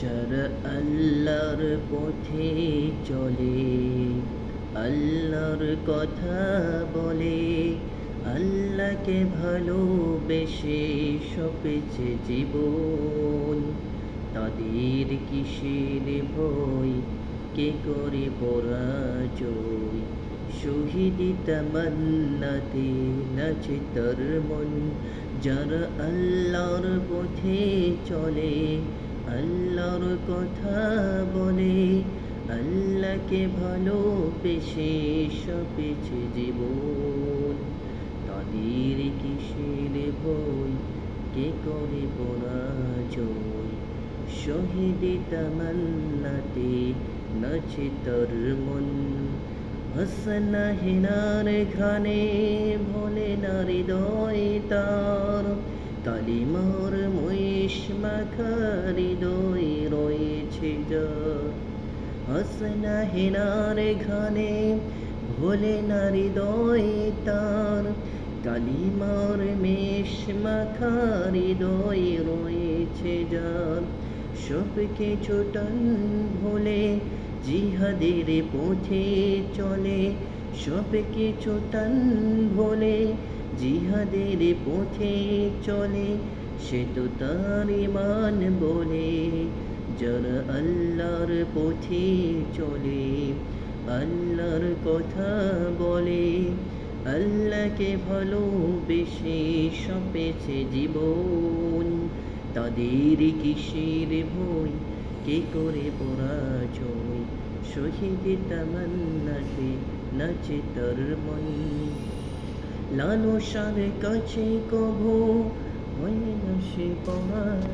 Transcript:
যারা আল্লাহর পথে চলে, আল্লাহর কথা বলে, আল্লাহকে ভালোবেসে সপেছে জীবন, তাদের কিসের ভয়, কে করে পরাজয়। শহীদ তামান্নাতে নাচে তার মন, যারা আল্লাহর পথে চলে, আল্লাহর কথা বলে, আল্লাহকে ভালোবেসে সপেছে জীবন, তাদের কিসের ভয়, কে করে পরাজয়। শহীদ তামান্নাতে নাচে তার মন, হাসনা হেনার ঘানে ভোলে না হৃদয় তার, কালিমার মহিষ মাখা হৃদয় রয়েছে যার। হাসনা হেনার ঘানে ভোলে না হৃদয় তার, কালিমার মেষ মাখা হৃদয় রয়েছে যার। সব কিছু টান ভোলে জিহাদের পথে চলে, সব কিছু টান ভোলে জিহাদের পথে চলে, সে তো তার ঈমান বলে। যারা আল্লাহর পথে চলে, আল্লাহর কথা বলে, আল্লাহকে ভালোবেসে সপেছে জীবন, তাদের কিসের ভয়, কে করে পরাজয়। শহীদ তামান্নাতে নাচে তার মন, লালসার কাছে কভু হয় না সে পরাজয়।